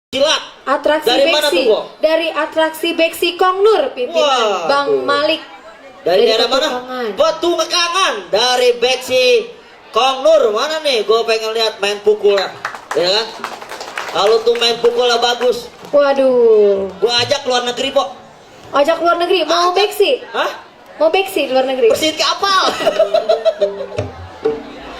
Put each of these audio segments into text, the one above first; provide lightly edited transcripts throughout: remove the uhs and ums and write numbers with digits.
Silat. Atraksi Dari mana Beksi. tuh, Bo? Dari atraksi Beksi Kongnur, pimpinan Wah, Bang tuh. Malik. Dari daerah mana? Petukangan. Petukangan. Dari Beksi Kongnur. Mana nih? Gue pengen lihat main pukul lah. Ya kan? Kalau tuh main pukul lah bagus. Waduh. Gue ajak luar negeri, Pok. Ajak luar negeri, mau Ajak. Beksi? Hah? Mau Beksi luar negeri? Bersihin kapal.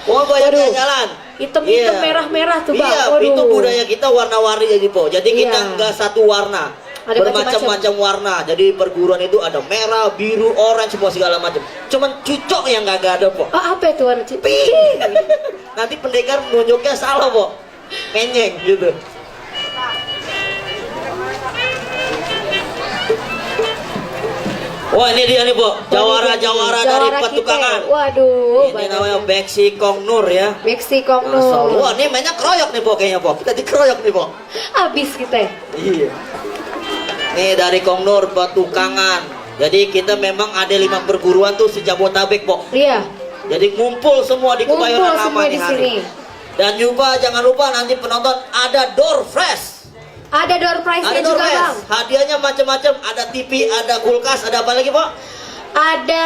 Wah, banyak Waduh. jalan. Hitam-hitam Iya. merah-merah tuh, Bang. Iya, Waduh. itu budaya kita warna-warni jadi, Po. Jadi kita Iya. enggak satu warna. Ada Bermacam-macam warna. Jadi perguruan itu ada merah, biru, orange, semua segala macam. Cuman cucok yang kagak ada, Po. Oh, apa itu warna Pink. Nanti pendekar menunjuknya salah, Po. Menyeng gitu. Wah, ini dia nih, Po. Jawara-jawara dari Jawara Petukangan. kita. Waduh. Ini namanya Beksi Kongnur ya. Beksi Masya Allah. Kongnur. Wah, ini mainnya keroyok nih, Po, kayaknya, Po. Kita dikeroyok nih, Po. Abis kita. Iya. Nih dari Kongnur Petukangan. Jadi kita memang ada 5 perguruan tuh sejabotabek, Po. Iya. Jadi ngumpul semua di Ngumpul Kebayoran Lama semua nih di hari. sini. Dan jangan lupa nanti penonton ada door fresh. Ada door prize-nya Ada door juga, fresh. Bang. Hadiahnya macam-macam. Ada TV, ada kulkas, ada apa lagi, Po? Ada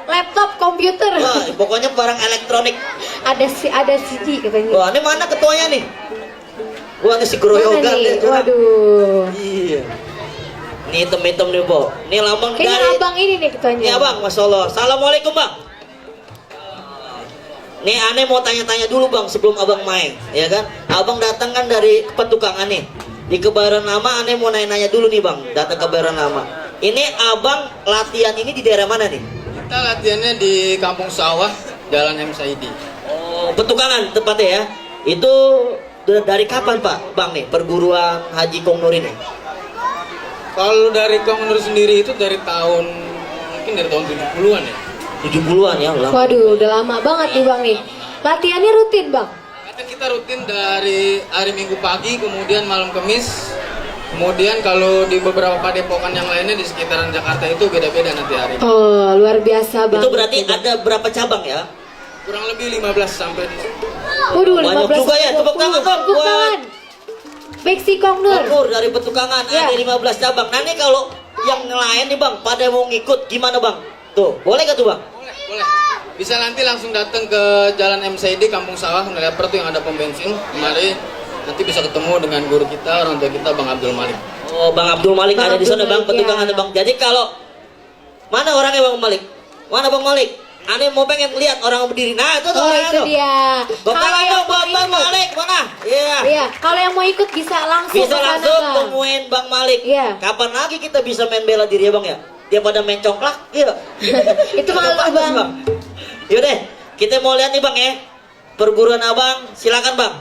laptop, komputer. Wah, pokoknya barang elektronik. Ada CD katanya. Wah, ini mana ketuanya nih? Wah, ini si Mana Groyogan nih? dia. curang. Waduh. Iya. Ini hitam-hitam nih, Po. Ini lambang Kayaknya dari abang ini nih ketuanya. Ini abang, Masya Allah. Assalamualaikum, Bang. Nih, aneh mau tanya-tanya dulu, Bang, sebelum abang main, ya kan? Abang datang kan dari Petukangan nih. Di Kebayoran Lama, aneh mau nanya-nanya dulu nih, Bang. Datang ke Kebayoran Lama. Ini abang latihan ini di daerah mana nih? Kita latihannya di Kampung Sawah, Jalan MSID. Oh, Petukangan tempatnya ya. Itu dari kapan, Pak, Bang nih, perguruan Haji Kongnur ini? Kalau dari Kongnur sendiri itu dari tahun mungkin dari tahun 70-an ya. 70-an ya, lama. Waduh, udah lama banget nih, Bang nih. Latihannya rutin, Bang. Latihan kita rutin dari hari Minggu pagi, kemudian malam Kamis. Kemudian kalau di beberapa padepokan yang lainnya di sekitaran Jakarta itu beda-beda nanti hari. Oh, luar biasa, Bang. Itu berarti ada berapa cabang ya? Kurang lebih 15 sampai di Waduh, Banyak 15 juga ya, tepuk tangan dong Tepuk buat tangan. Beksi Kongnur. Kongnur dari Petukangan Ya. ada 15 cabang. Nah, ini kalau yang nelayan nih, Bang, pada mau ngikut gimana, Bang? Tuh, boleh gak tuh, Bang? Boleh, boleh. Bisa nanti langsung datang ke Jalan MSID Kampung Sawah, Leper tuh yang ada pom bensin. Mari nanti bisa ketemu dengan guru kita, orang tua kita, Bang Abdul Malik. Oh, Bang Abdul Malik Bang ada di sana, Abdul Bang, Malik, Petukangan ya. Bang. Jadi kalau mana orangnya, Bang Malik? Mana Bang Malik? Aneh mau pengen lihat orang berdiri. Nah, itu tuh Oh, orangnya itu tuh. dia. Bang Kalau Malik yang dong, Bang mau ikut- Malik, mana? Iya. Iya, kalau yang mau ikut bisa langsung Bisa ke sana, langsung Bang. temuin Bang Malik. Iya. Kapan lagi kita bisa main bela diri ya, Bang ya? Dia pada main congklak, iya. Itu malu, Bagus, Bang. Yaudah, kita mau lihat nih, Bang ya. Perguruan Abang, silakan, Bang.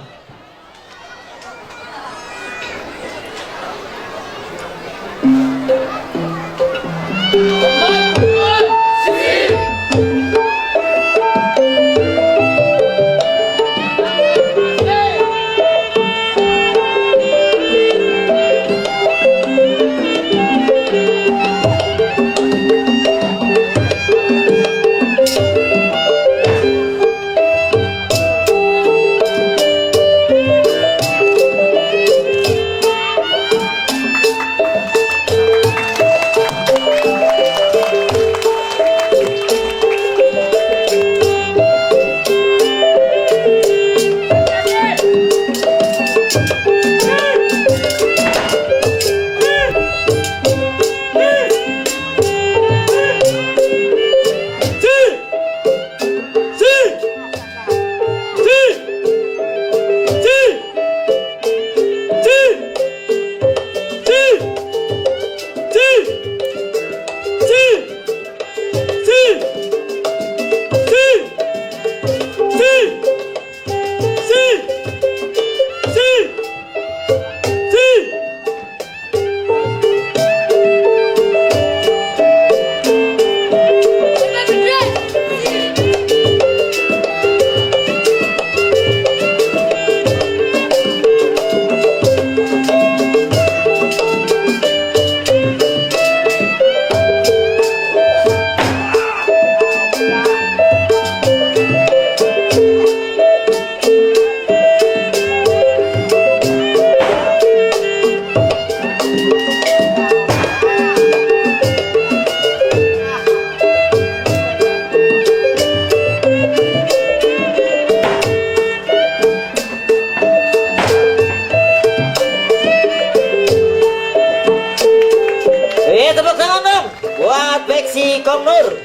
Kong Nur.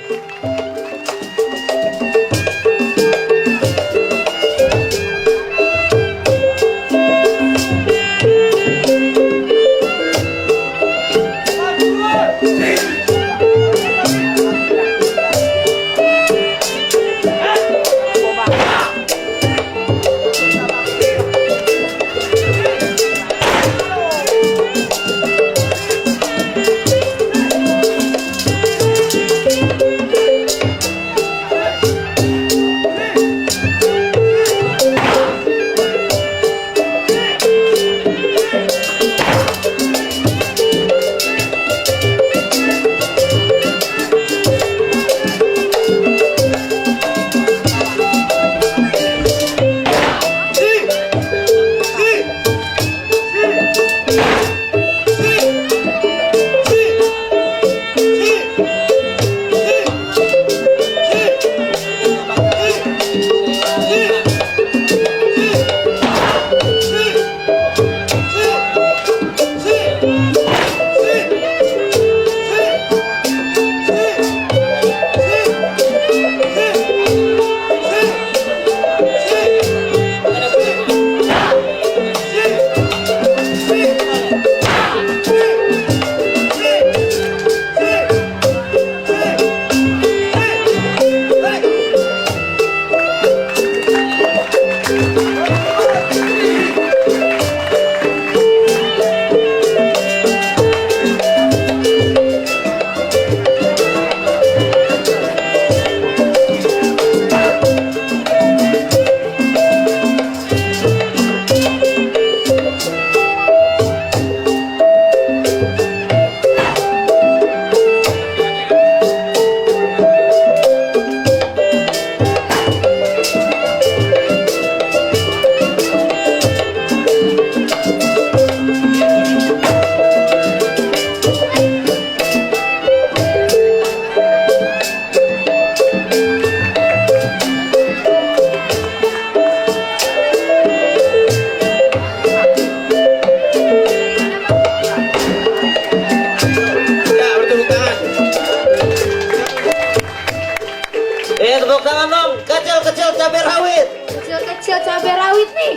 Tepuk tangan dong, kecil-kecil cabai rawit. Kecil-kecil cabai rawit nih.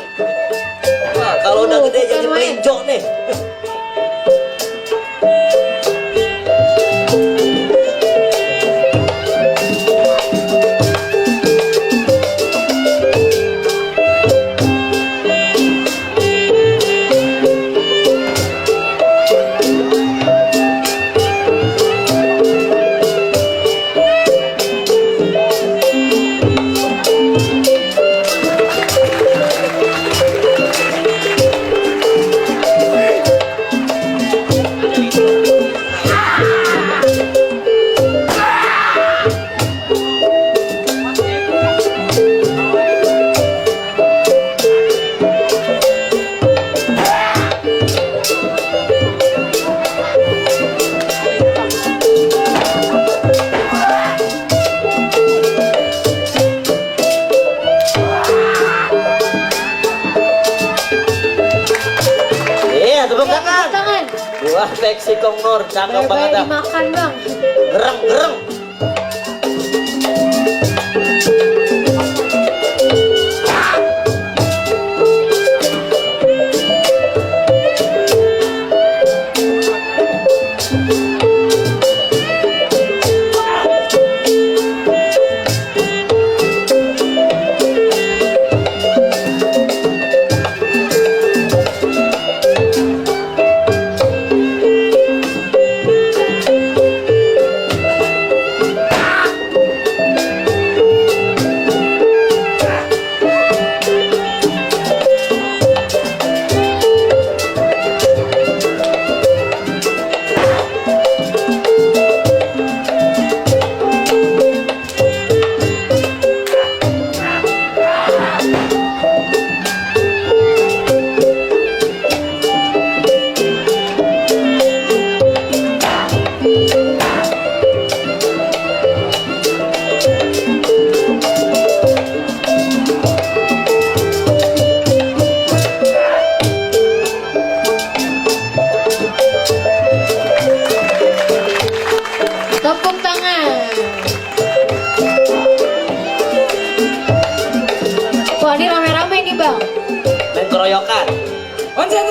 Wah, kalau udah gede Bukan jadi main. melinjo nih. Iya, tepuk tangan. Tangan. Wah, seksi Kong Nur, cakep banget Baik dah. dimakan bang. Gereng, gereng.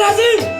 kasih.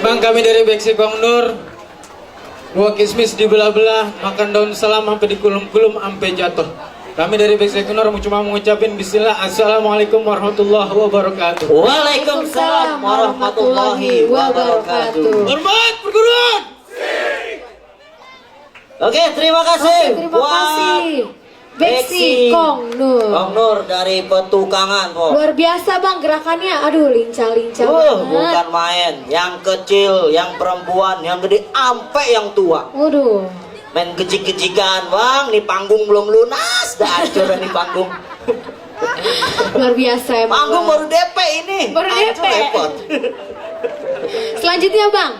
Bang, kami dari Beksi Kong Nur, buah kismis dibelah-belah, makan daun salam sampai dikulum-kulum sampai jatuh. Kami dari Beksi Kong Nur cuma mengucapin bismillah, assalamualaikum warahmatullahi wabarakatuh. Waalaikumsalam warahmatullahi wabarakatuh. Hormat perguruan. Oke, terima kasih. Oke, terima buat kasih. Beksi Kong Nur. Kong Nur dari Petukangan, Po. Luar biasa bang gerakannya, aduh lincah-lincah banget. Bukan main. Yang kecil, yang perempuan, yang gede, ampe yang tua. Waduh. Main kecik-kecikan, bang. Nih panggung belum lunas, dah hancur nih panggung. Luar biasa emang. Panggung Bang. baru DP ini. Baru Hancur, DP. repot. Selanjutnya bang.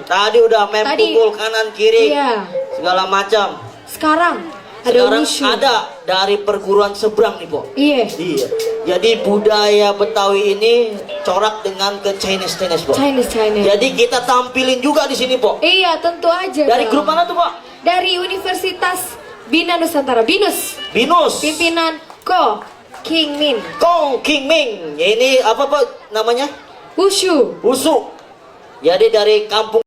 Tadi udah main Tadi. pukul kanan kiri, Iya. segala macam. Sekarang ada Sekarang wushu. ada dari perguruan seberang nih, Po. Iya. Iya. Jadi budaya Betawi ini corak dengan ke Chinese, Po. Chinese. Jadi kita tampilin juga di sini, Po. Iya tentu aja. Dari Bang. grup mana tuh, Po? Dari Universitas Bina Nusantara, BINUS. Binus. Pimpinan Ko King Min. Kong King Ming. Ya, ini apa, Pak, namanya? Wushu. Usu. Jadi dari kampung